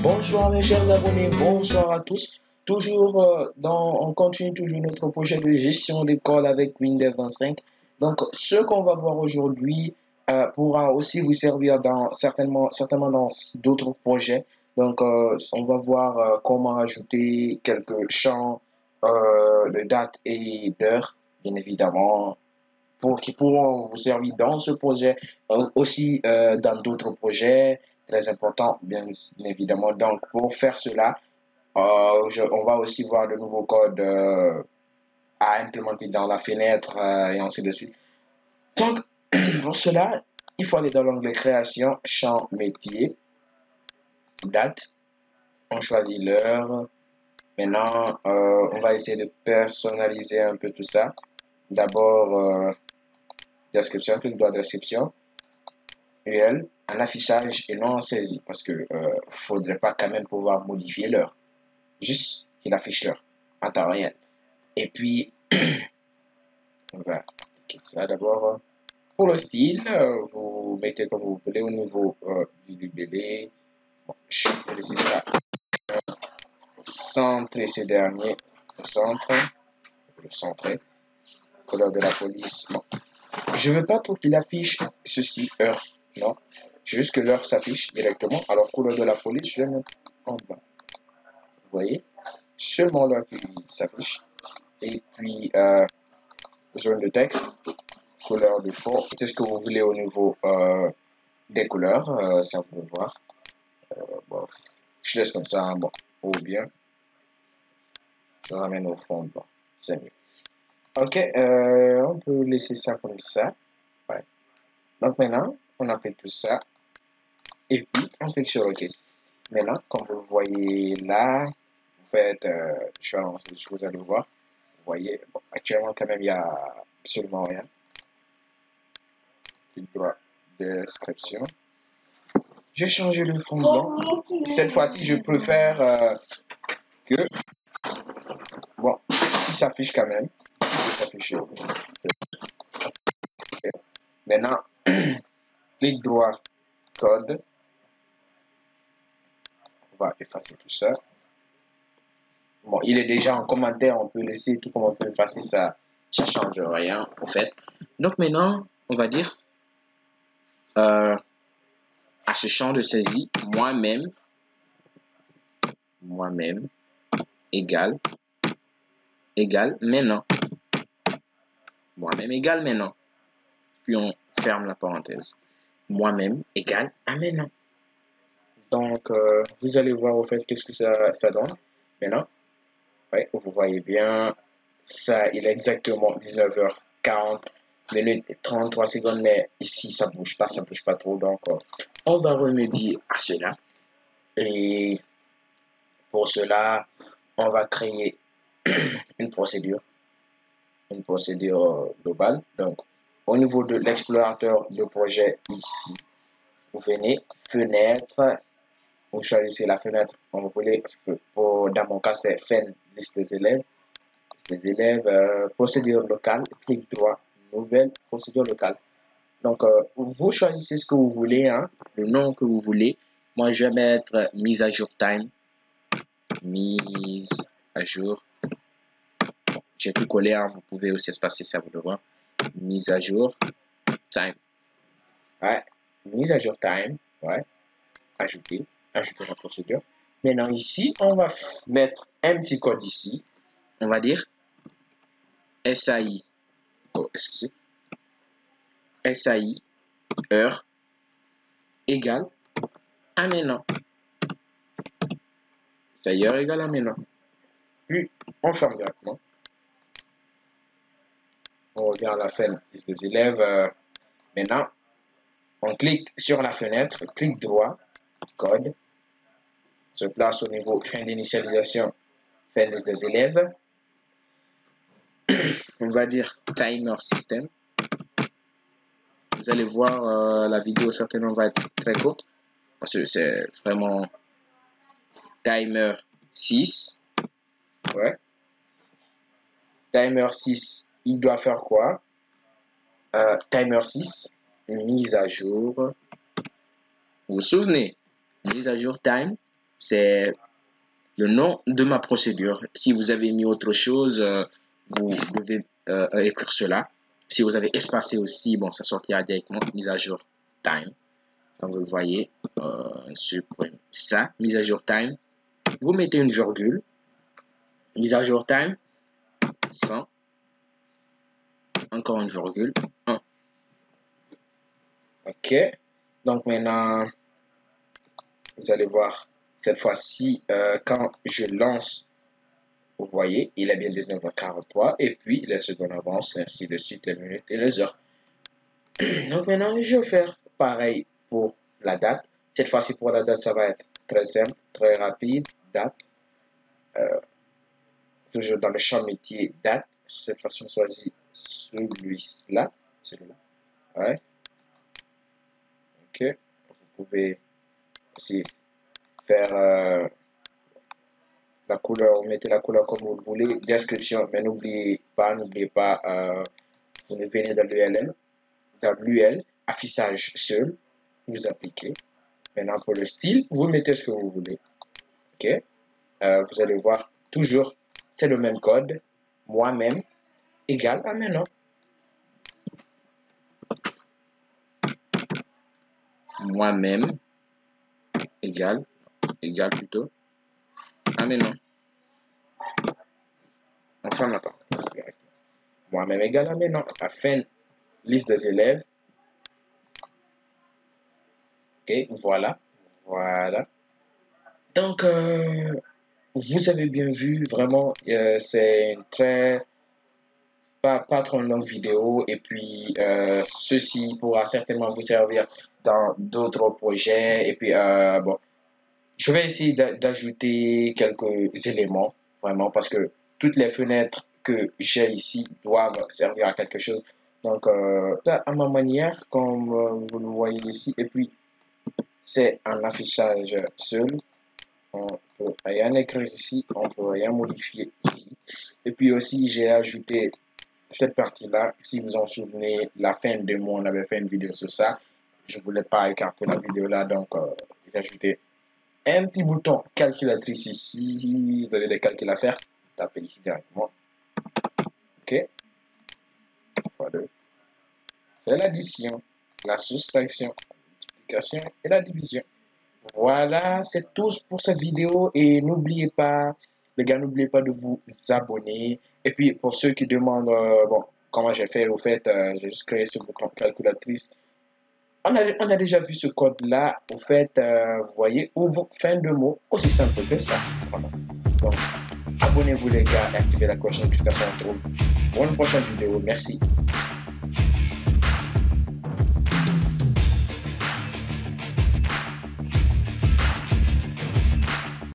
Bonsoir mes chers abonnés, bonsoir à tous. On continue toujours notre projet de gestion d'école avec Windows 25. Donc, ce qu'on va voir aujourd'hui pourra aussi vous servir certainement dans d'autres projets. Donc, on va voir comment ajouter quelques champs de date et d'heure, bien évidemment, qui pourront vous servir dans ce projet, aussi dans d'autres projets très importants, bien évidemment. Donc, pour faire cela, on va aussi voir de nouveaux codes à implémenter dans la fenêtre et ainsi de suite. Donc, pour cela, il faut aller dans l'onglet création, champ métier, date, on choisit l'heure. Maintenant, on va essayer de personnaliser un peu tout ça. D'abord, description, clic droit description, UL, en affichage et non en saisie, parce que faudrait pas quand même pouvoir modifier l'heure, juste qu'il affiche l'heure en temps réel. Et puis, on va cliquer ça d'abord. Pour le style, vous mettez comme vous voulez au niveau du libellé. Bon, je vais laisser ça centrer ce dernier, le centrer, couleur de la police. Bon. Je veux pas trop qu'il affiche ceci, heure, non. Juste que l'heure s'affiche directement. Alors, couleur de la police, je vais mettre en bas. Vous voyez? Seulement l'heure qui s'affiche. Et puis, zone de texte, couleur de fond. Qu'est-ce que vous voulez au niveau des couleurs? Ça vous peut voir. Bon, je laisse comme ça, bon, ou bien je ramène au fond, bon, c'est mieux. Ok, on peut laisser ça comme ça. Ouais. Donc maintenant, on a fait tout ça. Et puis, on clique sur OK. Maintenant, comme vous le voyez là, vous faites, vous allez voir. Vous voyez, bon, actuellement, quand même, il n'y a absolument rien. Clic droit, description. Je vais changer le fond blanc. Cette fois-ci, je préfère que, bon, il s'affiche quand même. Il s'affiche. Maintenant, clic droit, code. On va effacer tout ça. Bon, il est déjà en commentaire, on peut laisser tout comme on peut effacer ça. Ça change rien, en fait. Donc maintenant, on va dire à ce champ de saisie, moi-même égale maintenant. Moi-même égale maintenant. Puis on ferme la parenthèse. Moi-même égale à maintenant. Donc, vous allez voir au fait qu'est-ce que ça donne. Maintenant, ouais, vous voyez bien, ça, il est exactement 19h40 minutes et 33 secondes, mais ici, ça bouge pas trop. Donc, on va remédier à cela. Et pour cela, on va créer une procédure globale. Donc, au niveau de l'explorateur de projet ici, vous venez fenêtre, vous choisissez la fenêtre, vous voulez, dans mon cas, c'est liste des élèves, procédure locale, clic droit, nouvelle procédure locale. Donc, vous choisissez ce que vous voulez, hein, le nom que vous voulez. Moi, je vais mettre mise à jour time. Mise à jour. Bon, j'ai tout collé, hein, vous pouvez aussi espacer ça, vous le voyez. Mise à jour time. Ouais, mise à jour time. Ouais, ajouter la procédure. Maintenant, ici, on va mettre un petit code ici. On va dire SAI. Oh, excusez. SAI, heure, égale à maintenant. SAI, heure égale à maintenant. Puis, on ferme directement. On revient à la fin liste des élèves. Maintenant, on clique sur la fenêtre, clic droit, code, se place au niveau fin d'initialisation, fin liste des élèves. On va dire timer system. Vous allez voir, la vidéo certainement va être très courte parce que c'est vraiment timer 6. Ouais. Timer 6, il doit faire quoi? Timer 6, mise à jour. Vous vous souvenez? Mise à jour time, c'est le nom de ma procédure. Si vous avez mis autre chose, vous devez écrire cela. Si vous avez espacé aussi, bon, ça sortira directement mise à jour time. Comme vous le voyez, supprime ça, mise à jour time. Vous mettez une virgule, mise à jour time, 100, encore une virgule, 1. Ok, donc maintenant, vous allez voir, cette fois-ci, quand je lance, vous voyez, il est bien 19h43, et puis les secondes avancent, ainsi de suite, les minutes et les heures. Donc maintenant, je vais faire pareil pour la date. Cette fois-ci, pour la date, ça va être très simple, très rapide, date. Toujours dans le champ métier date. Cette fois-ci, on choisit celui-là. Ouais. Ok. Vous pouvez aussi faire la couleur, vous mettez la couleur comme vous le voulez. Description, mais n'oubliez pas, vous venez dans l'UL, affichage seul, vous appliquez. Maintenant, pour le style, vous mettez ce que vous voulez. Ok. Vous allez voir, toujours, c'est le même code. Moi-même égale à maintenant. Moi-même égale plutôt à maintenant. On ferme la parenthèse directement. Moi-même égale à maintenant. À fin, liste des élèves. Ok, voilà. Voilà. Donc, vous avez bien vu, vraiment, c'est une pas trop longue vidéo. Et puis, ceci pourra certainement vous servir dans d'autres projets. Et puis, bon, je vais essayer d'ajouter quelques éléments, vraiment, parce que toutes les fenêtres que j'ai ici doivent servir à quelque chose. Donc, ça à ma manière, comme vous le voyez ici. Et puis, c'est un affichage seul. On peut rien écrire ici, on peut rien modifier ici. Et puis aussi, j'ai ajouté cette partie-là. Si vous en souvenez, la fin de mois, on avait fait une vidéo sur ça. Je voulais pas écarter la vidéo là, donc j'ai ajouté un petit bouton calculatrice ici. Vous avez des calculs à faire, tapez ici directement. Ok. Voilà. C'est l'addition, la soustraction, la multiplication et la division. Voilà, c'est tout pour cette vidéo et n'oubliez pas, les gars, n'oubliez pas de vous abonner. Et puis, pour ceux qui demandent, bon, comment j'ai fait, au fait, j'ai juste créé ce bouton calculatrice. On a déjà vu ce code-là, au fait, vous voyez, ouvre fin de mot, aussi simple que ça. Voilà. Donc, abonnez-vous les gars et activez la cloche de notification pour une prochaine vidéo. Merci.